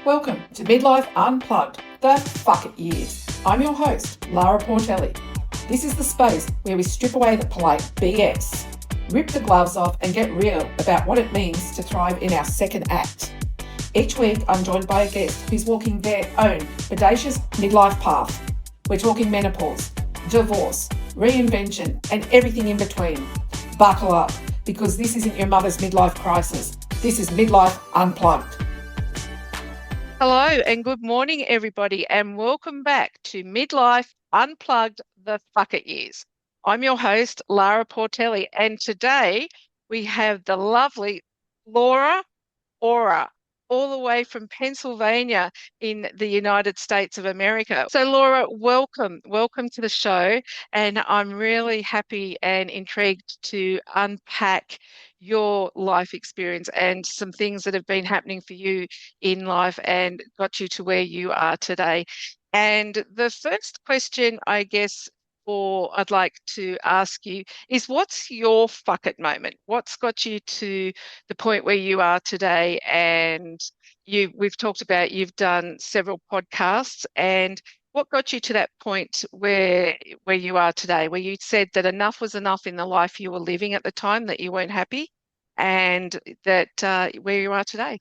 Welcome to Midlife Unplugged, the Fuck It Years. I'm your host, Lara Portelli. This is the space where we strip away the polite BS, rip the gloves off and get real about what it means to thrive in our second act. Each week, I'm joined by a guest who's walking their own bodacious midlife path. We're talking menopause, divorce, reinvention, and everything in between. Buckle up, because this isn't your mother's midlife crisis. This is Midlife Unplugged. Hello and good morning, everybody, and welcome back to Midlife Unplugged, the Fuck It Years. I'm your host, Lara Portelli, and today we have the lovely LauraAura, all the way from Pennsylvania in the United States of America. So Laura, welcome to the show, and I'm really happy and intrigued to unpack your life experience and some things that have been happening for you in life and got you to where you are today. And the first question, I guess, or I'd like to ask you is, what's your fuck it moment? What's got you to the point where you are today? And we've talked about, you've done several podcasts, and what got you to that point where you are today, where you said that enough was enough in the life you were living at the time, that you weren't happy, and that where you are today?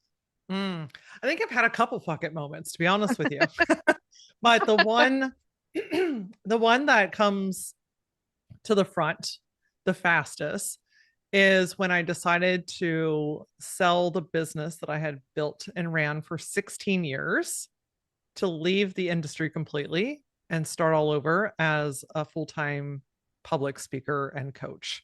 I think I've had a couple fuck it moments, to be honest with you. But the one that comes to the front the fastest is when I decided to sell the business that I had built and ran for 16 years, to leave the industry completely and start all over as a full-time public speaker and coach.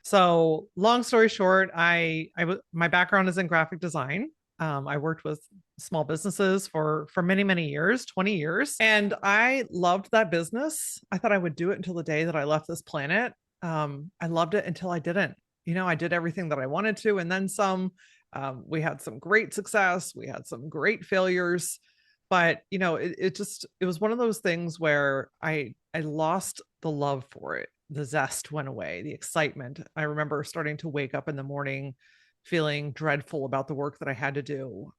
So long story short, my background is in graphic design. I worked with small businesses for many, many years, 20 years. And I loved that business. I thought I would do it until the day that I left this planet. I loved it until I didn't. I did everything that I wanted to, and then some. We had some great success. We had some great failures. But, it was one of those things where I lost the love for it. The zest went away, the excitement. I remember starting to wake up in the morning feeling dreadful about the work that I had to do.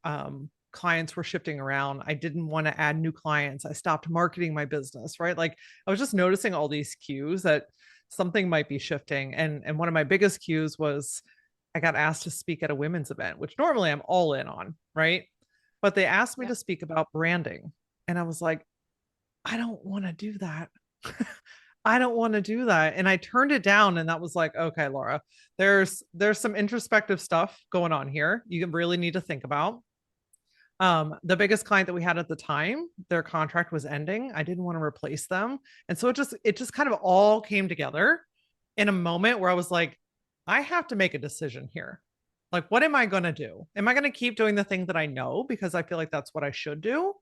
Clients were shifting around. I didn't want to add new clients. I stopped marketing my business, right? Like, I was just noticing all these cues that something might be shifting. And one of my biggest cues was I got asked to speak at a women's event, which normally I'm all in on, right? But they asked me to speak about branding. And I was like, I don't want to do that. I don't want to do that. And I turned it down, and that was like, okay, Laura, there's some introspective stuff going on here. You really need to think about. The biggest client that we had at the time, their contract was ending. I didn't want to replace them. And so it just kind of all came together in a moment where I was like, I have to make a decision here. Like, what am I going to do? Am I going to keep doing the thing that I know because I feel like that's what I should do?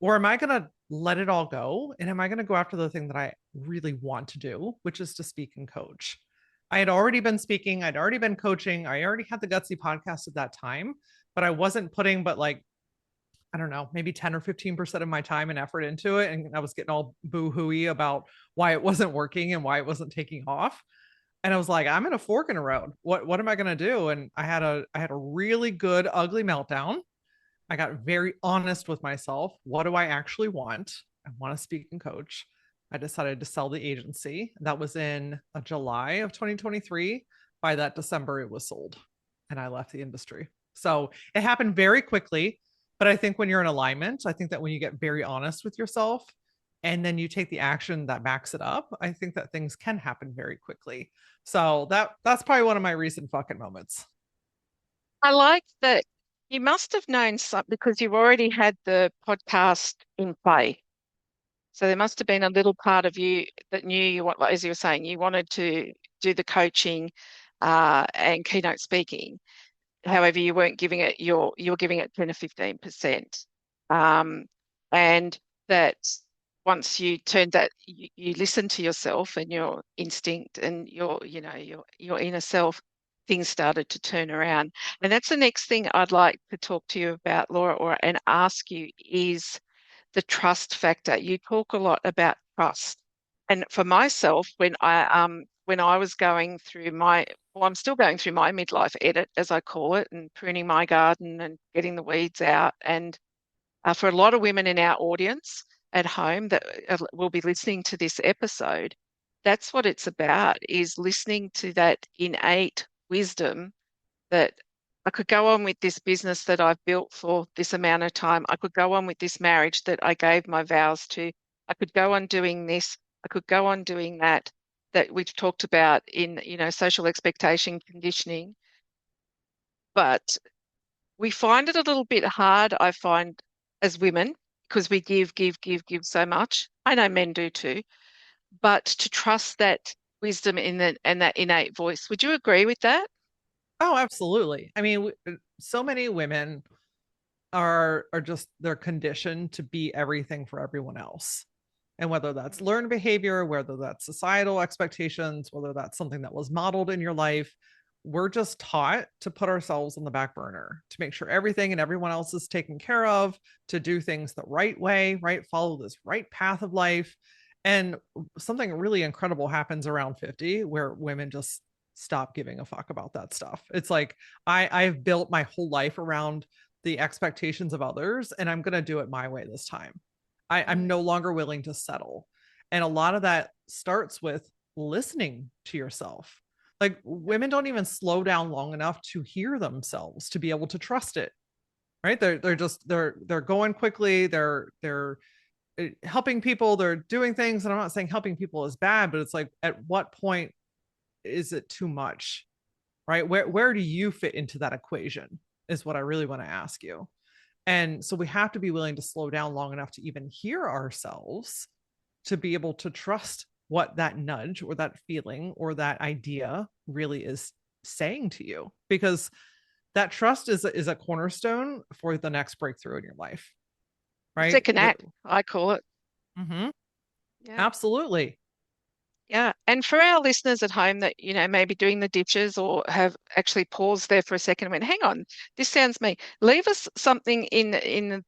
Or am I going to let it all go? And am I going to go after the thing that I really want to do, which is to speak and coach? I had already been speaking. I'd already been coaching. I already had the Gutsy podcast at that time, but I wasn't putting I don't know, maybe 10 or 15% of my time and effort into it. And I was getting all boo-hooey about why it wasn't working and why it wasn't taking off. And I was like, I'm in a fork in the road. What am I going to do? And I had a really good, ugly meltdown. I got very honest with myself. What do I actually want? I want to speak and coach. I decided to sell the agency. That was in July of 2023. By that December, it was sold, and I left the industry. So it happened very quickly. But I think when you're in alignment, I think that when you get very honest with yourself and then you take the action that backs it up, I think that things can happen very quickly. So that's probably one of my recent fucking moments. I like that. You must have known some, because you've already had the podcast in play. So there must have been a little part of you that knew you want, as you were saying, you wanted to do the coaching and keynote speaking. However, you weren't giving it you were giving it 10 or 15%. And that once you turned that, you listened to yourself and your instinct and your inner self, things started to turn around. And that's the next thing I'd like to talk to you about, Laura, and ask you, is the trust factor. You talk a lot about trust. And for myself, when when I was going through I'm still going through my midlife edit, as I call it, and pruning my garden and getting the weeds out. And for a lot of women in our audience at home that will be listening to this episode, that's what it's about, is listening to that innate wisdom that I could go on with this business that I've built for this amount of time. I could go on with this marriage that I gave my vows to. I could go on doing this. I could go on doing that, that we've talked about in, social expectation conditioning. But we find it a little bit hard, I find, as women, because we give so much. I know men do too, but to trust that wisdom and that innate voice. Would you agree with that? Oh, absolutely. I mean, so many women are just, they're conditioned to be everything for everyone else. And whether that's learned behavior, whether that's societal expectations, whether that's something that was modeled in your life, we're just taught to put ourselves on the back burner, to make sure everything and everyone else is taken care of, to do things the right way, right? Follow this right path of life. And something really incredible happens around 50 where women just stop giving a fuck about that stuff. It's like, I've built my whole life around the expectations of others, and I'm going to do it my way this time. I'm no longer willing to settle. And a lot of that starts with listening to yourself. Like, women don't even slow down long enough to hear themselves, to be able to trust it. Right. They're going quickly. They're helping people. They're doing things. And I'm not saying helping people is bad, but it's like, at what point is it too much? Right. Where do you fit into that equation is what I really want to ask you. And so we have to be willing to slow down long enough to even hear ourselves, to be able to trust what that nudge or that feeling or that idea really is saying to you, because that trust is a cornerstone for the next breakthrough in your life. Right. Second act, I call it. Mm-hmm. Yeah. Absolutely. Yeah. And for our listeners at home that, may be doing the ditches or have actually paused there for a second and went, hang on, this sounds me. Leave us something in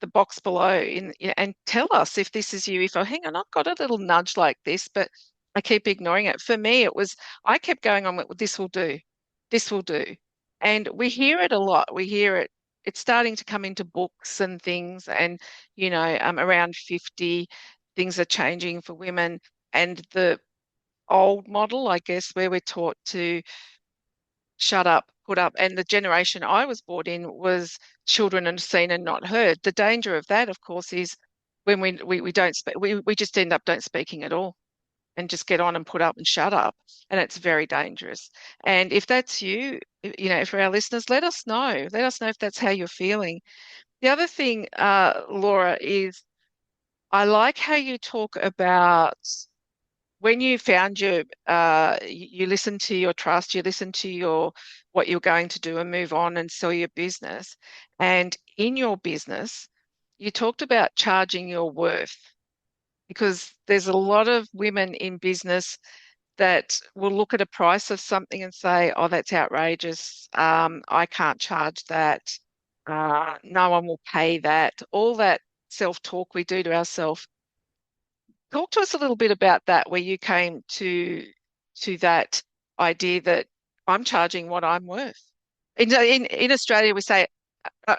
the box below and tell us if this is you. If hang on, I've got a little nudge like this, but I keep ignoring it. For me, I kept going on with, this will do. This will do. And we hear it a lot. We hear it. It's starting to come into books and things. And, around 50, things are changing for women. And the old model, I guess, where we're taught to shut up, put up. And the generation I was brought in was children and seen and not heard. The danger of that, of course, is when we don't speak, we just end up don't speaking at all and just get on and put up and shut up. And it's very dangerous. And if that's you, for our listeners, let us know. Let us know if that's how you're feeling. The other thing, Laura, is I like how you talk about when you found you listen to your trust, you listen to what you're going to do and move on and sell your business. And in your business, you talked about charging your worth, because there's a lot of women in business that will look at a price of something and say, oh, that's outrageous. I can't charge that. No one will pay that. All that self-talk we do to ourselves. Talk to us a little bit about that, where you came to that idea that I'm charging what I'm worth. In Australia, we say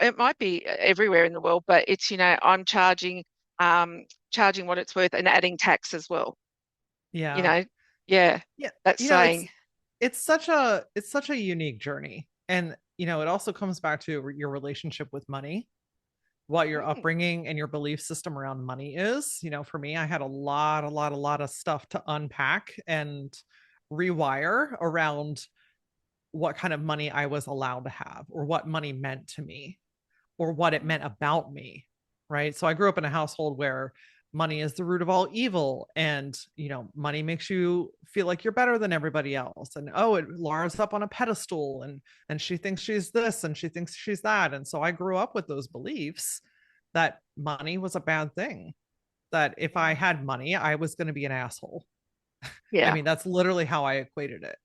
it might be everywhere in the world, but it's I'm charging what it's worth and adding tax as well. Yeah. Yeah. That's saying it's such a unique journey, and it also comes back to your relationship with money, what your upbringing and your belief system around money is. For me, I had a lot of stuff to unpack and rewire around what kind of money I was allowed to have, or what money meant to me, or what it meant about me. Right. So I grew up in a household where money is the root of all evil. And, money makes you feel like you're better than everybody else. And, Laura's up on a pedestal, and she thinks she's this and she thinks she's that. And so I grew up with those beliefs that money was a bad thing, that if I had money, I was going to be an asshole. Yeah. I mean, that's literally how I equated it.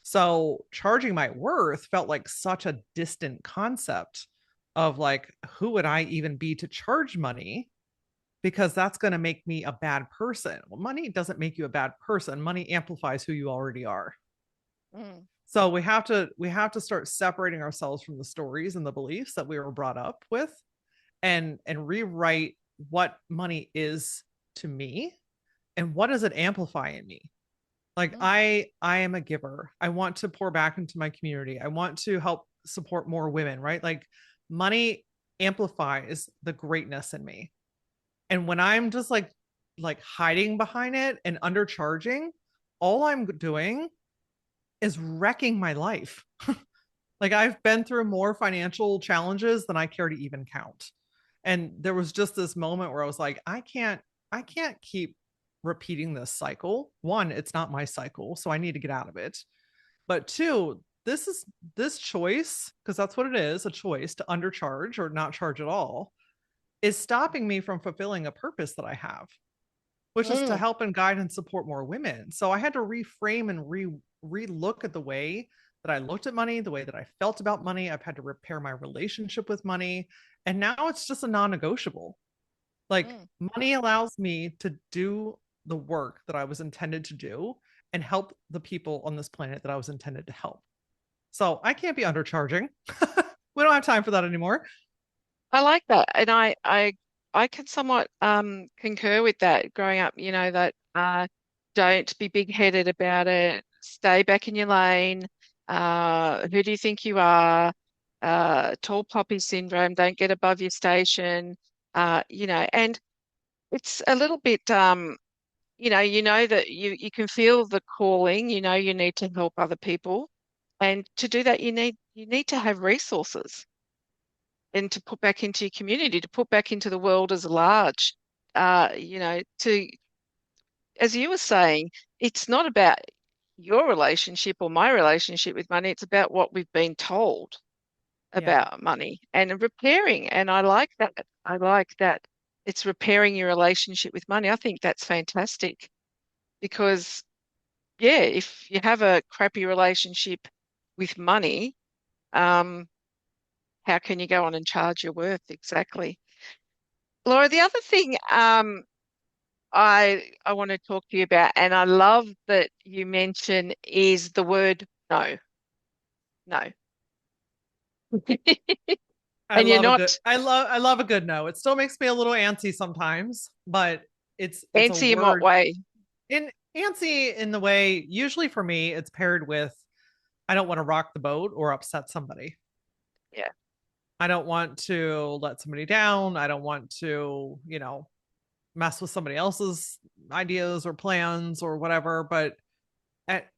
So charging my worth felt like such a distant concept of like, who would I even be to charge money? Because that's going to make me a bad person. Well, money doesn't make you a bad person. Money amplifies who you already are. Mm. So we have to start separating ourselves from the stories and the beliefs that we were brought up with, and rewrite what money is to me and what does it amplify in me. Like Mm. I am a giver. I want to pour back into my community. I want to help support more women, right? Like money amplifies the greatness in me. And when I'm just like hiding behind it and undercharging, all I'm doing is wrecking my life. Like I've been through more financial challenges than I care to even count. And there was just this moment where I was like, I can't keep repeating this cycle. One, it's not my cycle, so I need to get out of it. But two, this choice, because that's what it is, a choice to undercharge or not charge at all, is stopping me from fulfilling a purpose that I have, which is to Mm. help and guide and support more women. So I had to reframe and re-look at the way that I looked at money, the way that I felt about money. I've had to repair my relationship with money. And now it's just a non-negotiable. Like Mm. money allows me to do the work that I was intended to do and help the people on this planet that I was intended to help. So I can't be undercharging. We don't have time for that anymore. I like that, and I can somewhat concur with that. Growing up, that don't be big-headed about it. Stay back in your lane. Who do you think you are? Tall poppy syndrome. Don't get above your station. And it's a little bit that you can feel the calling. You need to help other people, and to do that, you need to have resources and to put back into your community, to put back into the world as large. To, as you were saying, it's not about your relationship or my relationship with money. It's about what we've been told Yeah. about money and repairing. And I like that. I like that it's repairing your relationship with money. I think that's fantastic because, yeah, if you have a crappy relationship with money, um, how can you go on and charge your worth? Exactly. Laura, the other thing I want to talk to you about, and I love that you mention, is the word no. No. I And you're love a good not I love a good no. It still makes me a little antsy sometimes, but it's a antsy in what word way? in antsy in the way usually for me it's paired with I don't want to rock the boat or upset somebody. Yeah. I don't want to let somebody down. I don't want to, mess with somebody else's ideas or plans or whatever, but at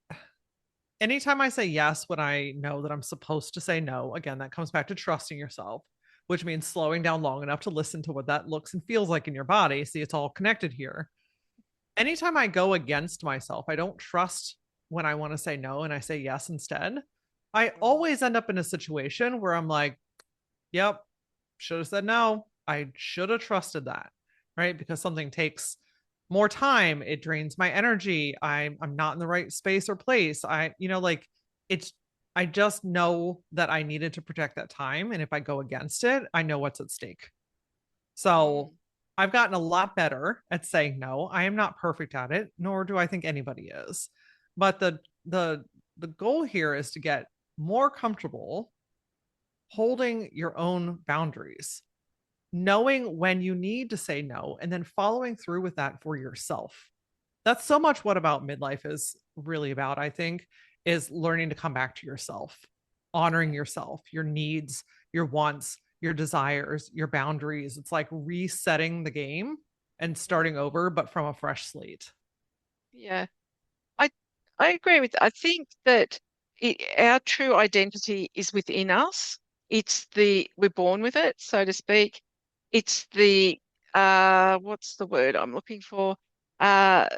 anytime I say yes when I know that I'm supposed to say no, again, that comes back to trusting yourself, which means slowing down long enough to listen to what that looks and feels like in your body. See, it's all connected here. Anytime I go against myself, I don't trust when I want to say no and I say yes instead. I Mm. always end up in a situation where I'm like, yep, should have said no. I should have trusted that, right? Because something takes more time, it drains my energy. I'm not in the right space or place. Like it's I just know that I needed to protect that time, and if I go against it, I know what's at stake. So Mm. I've gotten a lot better at saying no. I am not perfect at it, nor do I think anybody is. But the the goal here is to get more comfortable holding your own boundaries, knowing when you need to say no, and then following through with that for yourself. That's so much what about midlife is really about, I think, is learning to come back to yourself, honoring yourself, your needs, your wants, your desires, your boundaries. It's like resetting the game and Mm. starting over, but from a fresh slate. Yeah. I I agree with that. I think that our true identity is within us. We're born with it, so to speak. It's what's the word I'm looking for? Uh,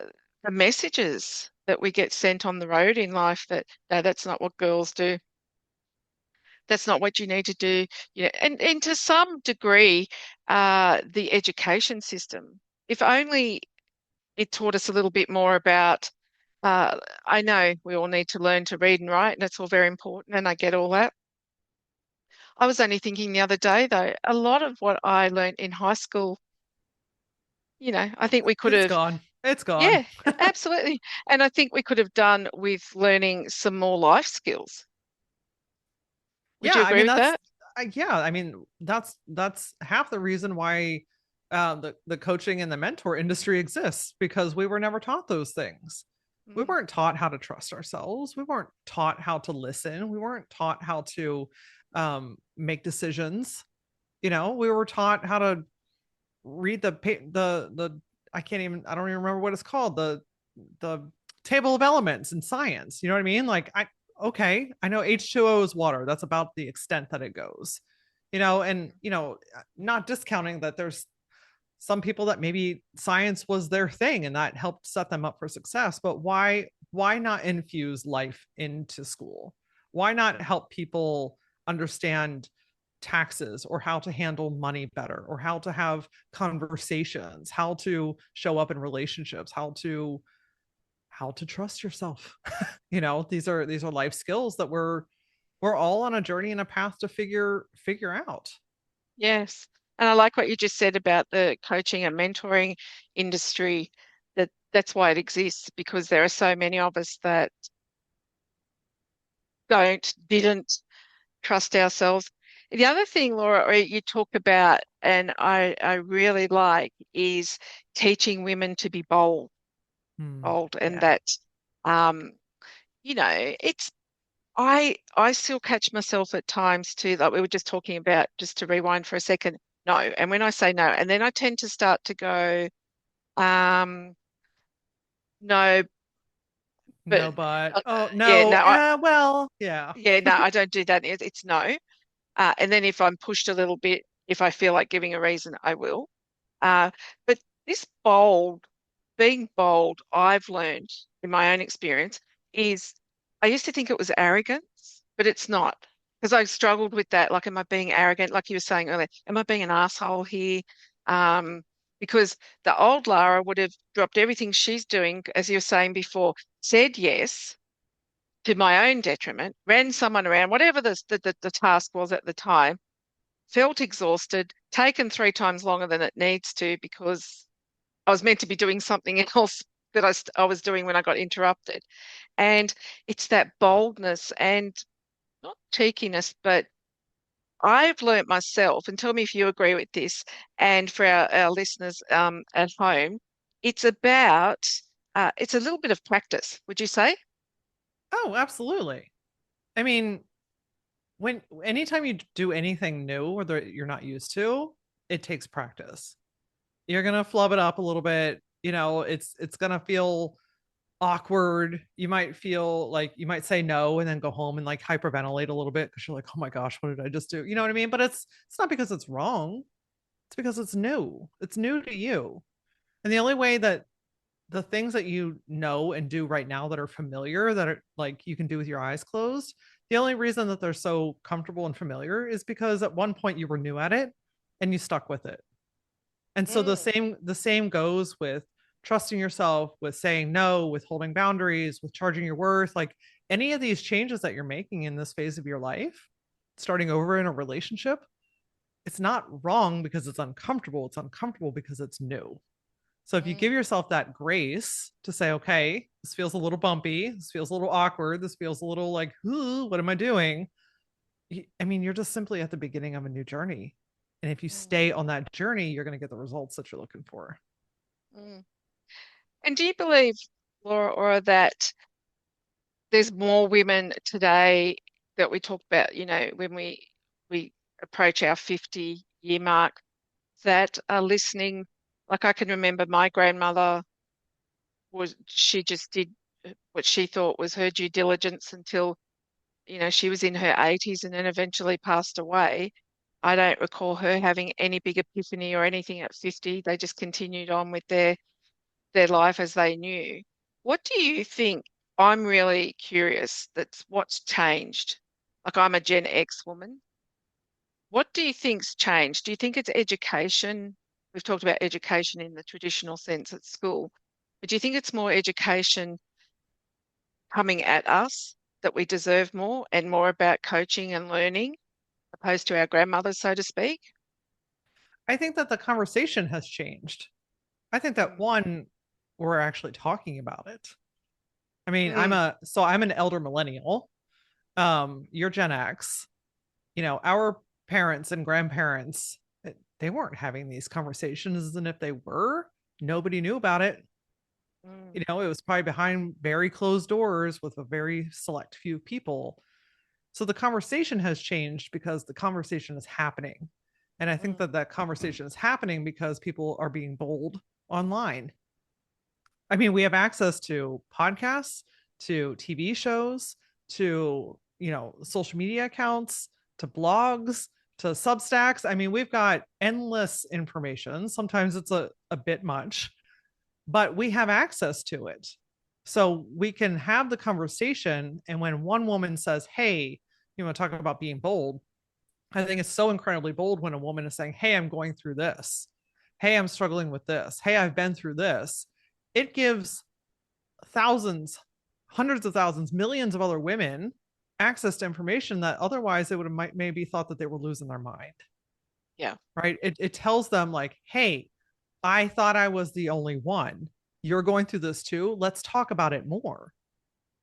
the messages that we get sent on the road in life that no, that's not what girls do. That's not what you need to do. And to some degree, the education system, if only it taught us a little bit more about I know we all need to learn to read and write, and it's all very important, and I get all that. I was only thinking the other day, though, a lot of what I learned in high school, I think we could It's have, gone. It's gone. Yeah, absolutely. And I think we could have done with learning some more life skills. Would Yeah, you I agree mean with that? yeah, I mean that's half the reason why the coaching and the mentor industry exists, because we were never taught those things. We Mm. weren't taught how to trust ourselves. We weren't taught how to listen. We weren't taught how to make decisions. We were taught how to read the I don't even remember what it's called, the table of elements in science. You know what I mean? Like, okay, I know H2O is water. That's about the extent that it goes. And not discounting that there's some people that maybe science was their thing and that helped set them up for success, but why not infuse life into school? Why not help people understand taxes, or how to handle money better, or how to have conversations, how to show up in relationships, how to trust yourself? These are life skills that we're all on a journey and a path to figure out. Yes. And I like what you just said about the coaching and mentoring industry, that's why it exists, because there are so many of us that didn't trust ourselves. The other thing, Laura, you talk about, and I really like, is teaching women to be bold, and Yeah. that, um, it's I still catch myself at times too, like we were just talking about, just to rewind for a second, no. And when I say no, and then I tend to start to go, um, no, but No, but yeah, no, no, well, yeah. yeah, no, I don't do that. It's no. And then if I'm pushed a little bit, if I feel like giving a reason, I will. But this being bold, I've learned in my own experience is, I used to think it was arrogance, but it's not. Because I struggled with that. Like, am I being arrogant? Like you were saying earlier, am I being an asshole here? Um, because the old Lara would have dropped everything she's doing, as you were saying before, said yes to my own detriment, ran someone around, whatever the task was at the time, felt exhausted, taken 3 times longer than it needs to because I was meant to be doing something else that I was doing when I got interrupted. And it's that boldness and not cheekiness, but I've learnt myself, and tell me if you agree with this, and for our listeners at home, it's about, it's a little bit of practice, would you say? Oh, absolutely. I mean, anytime you do anything new or that you're not used to, it takes practice. You're gonna flub it up a little bit. It's gonna feel awkward. You might feel like you might say no and then go home and like hyperventilate a little bit because you're like, oh my gosh, what did I just do? You know what I mean? But it's not because it's wrong. It's because it's new. It's new to you. And the only way that the things that you know and do right now that are familiar, that are like you can do with your eyes closed, the only reason that they're so comfortable and familiar is because at one point you were new at it and you stuck with it. And so the Mm, same goes with trusting yourself, with saying no, with holding boundaries, with charging your worth. Like any of these changes that you're making in this phase of your life, starting over in a relationship, it's not wrong because it's uncomfortable. It's uncomfortable because it's new. So if you give mm, yourself that grace to say, okay, this feels a little bumpy, this feels a little awkward, this feels a little like, ooh, what am I doing? I mean, you're just simply at the beginning of a new journey. And if you mm, stay on that journey, you're going to get the results that you're looking for. mm. And do you believe, Laura, or that there's more women today that we talk about, when we approach our 50-year mark, that are listening? Like, I can remember my grandmother she just did what she thought was her due diligence until, she was in her 80s and then eventually passed away. I don't recall her having any big epiphany or anything at 50. They just continued on with their life as they knew. What do you think? I'm really curious. That's what's changed. Like, I'm a Gen X woman. What do you think's changed? Do you think it's education? We've talked about education in the traditional sense at school, but do you think it's more education coming at us, that we deserve more and more about coaching and learning opposed to our grandmothers, so to speak? I think that the conversation has changed. I think that Mm, one, we're actually talking about it. I mean, I'm an elder millennial. You're Gen X. Our parents and grandparents, they weren't having these conversations. And if they were, nobody knew about it. It was probably behind very closed doors with a very select few people. So the conversation has changed because the conversation is happening. And I think that conversation is happening because people are being bold online. I mean, we have access to podcasts, to TV shows, to, social media accounts, to blogs, to Substacks. I mean, we've got endless information. Sometimes it's a bit much, but we have access to it. So we can have the conversation. And when one woman says, hey, you want to talk about being bold, I think it's so incredibly bold when a woman is saying, hey, I'm going through this. Hey, I'm struggling with this. Hey, I've been through this. It gives thousands, hundreds of thousands, millions of other women access to information that otherwise they would have maybe thought that they were losing their mind. Yeah. Right. It tells them like, hey, I thought I was the only one. You're going through this too. Let's talk about it more.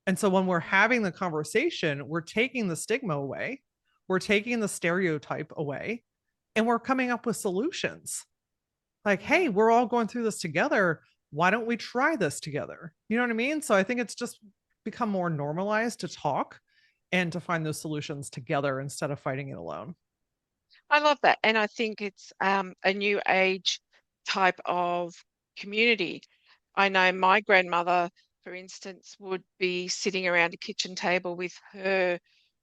And so when we're having the conversation, we're taking the stigma away, we're taking the stereotype away, and we're coming up with solutions. Like, hey, we're all going through this together. Why don't we try this together? You know what I mean? So I think it's just become more normalized to talk and to find those solutions together instead of fighting it alone. I love that. And I think it's a new age type of community. I know my grandmother, for instance, would be sitting around a kitchen table with her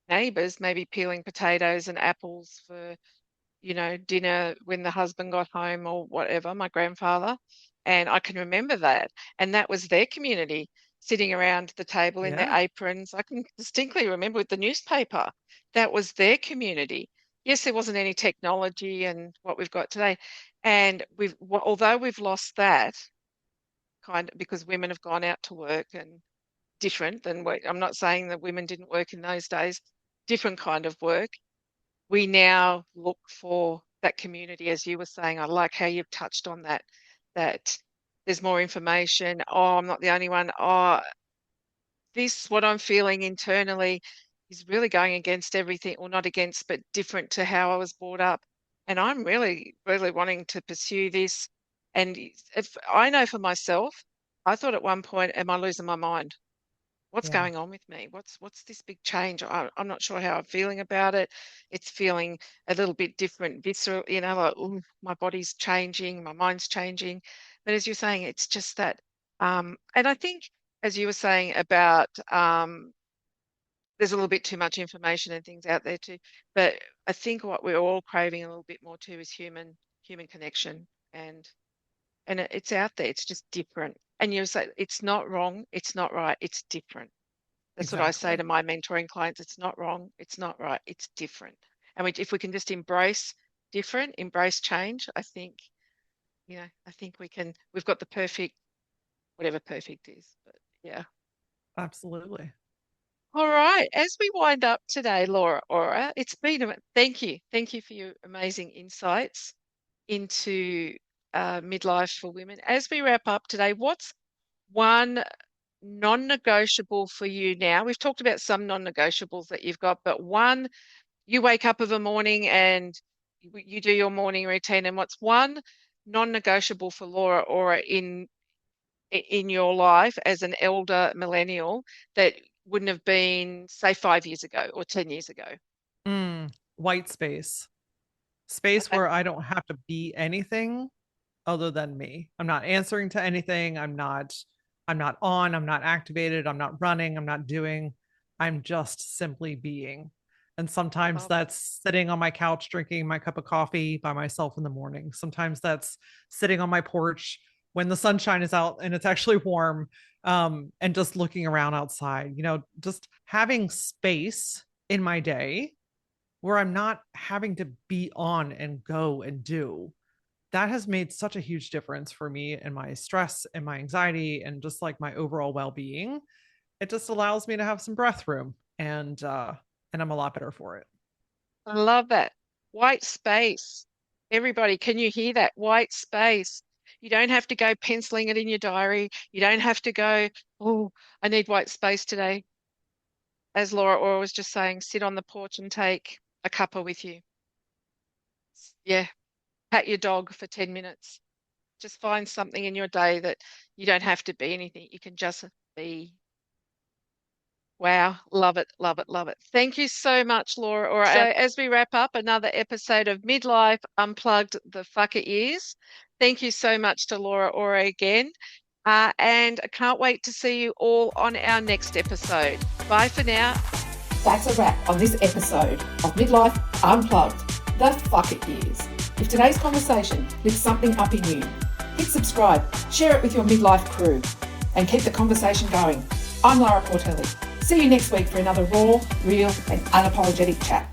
neighbors, maybe peeling potatoes and apples for, dinner when the husband got home or whatever, my grandfather. And I can remember that. And that was their community, sitting around the table in their Yeah. aprons. I can distinctly remember with the newspaper, that was their community. Yes, there wasn't any technology and what we've got today. And although we've lost that kind of because women have gone out to work and different than what I'm not saying that women didn't work in those days, different kind of work. We now look for that community, as you were saying. I like how you've touched on that there's more information. Oh, I'm not the only one. Oh, what I'm feeling internally is really going against everything, or not against, but different to how I was brought up. And I'm really, really wanting to pursue this. And if I know for myself, I thought at one point, am I losing my mind? What's Yeah. going on with me? What's this big change? I'm not sure how I'm feeling about it. It's feeling a little bit different, visceral, like, ooh, my body's changing, my mind's changing. But as you're saying, it's just that. And I think, as you were saying about, there's a little bit too much information and things out there too. But I think what we're all craving a little bit more too is human connection, and it's out there. It's just different. And you say it's not wrong, it's not right, it's different. That's what I say Exactly. to my mentoring clients. It's not wrong, it's not right, it's different. And if we can just embrace different, embrace change, I think, I think we've got the perfect, whatever perfect is. But yeah. Absolutely. All right. As we wind up today, LauraAura, it's been thank you. Thank you for your amazing insights into midlife for women. As we wrap up today, what's one non-negotiable for you now? We've talked about some non-negotiables that you've got, but one, you wake up of a morning and you do your morning routine, and what's one non-negotiable for LauraAura in your life as an elder millennial that wouldn't have been, say, 5 years ago or 10 years ago? White space Okay. where I don't have to be anything other than me. I'm not answering to anything. I'm not on, I'm not activated, I'm not running, I'm not doing. I'm just simply being. And I sometimes love it. that's sitting on my couch drinking my cup of coffee by myself in the morning. Sometimes that's sitting on my porch when the sunshine is out and it's actually warm, and just looking around outside, just having space in my day where I'm not having to be on and go and do. That has made such a huge difference for me and my stress and my anxiety and just like my overall well-being. It just allows me to have some breath room, and I'm a lot better for it. I love that. White space. Everybody, can you hear that? White space. You don't have to go penciling it in your diary. You don't have to go, oh, I need white space today. As LauraAura was just saying, sit on the porch and take a cuppa with you. Yeah, pat your dog for 10 minutes. Just find something in your day that you don't have to be anything. You can just be. Wow, love it, love it, love it. Thank you so much, LauraAura. So as we wrap up another episode of Midlife Unplugged the Fucker Years, thank you so much to LauraAura again. And I can't wait to see you all on our next episode. Bye for now. That's a wrap on this episode of Midlife Unplugged the Fucker Years. If today's conversation lifts something up in you, hit subscribe, share it with your midlife crew, and keep the conversation going. I'm Lara Portelli. See you next week for another raw, real, and unapologetic chat.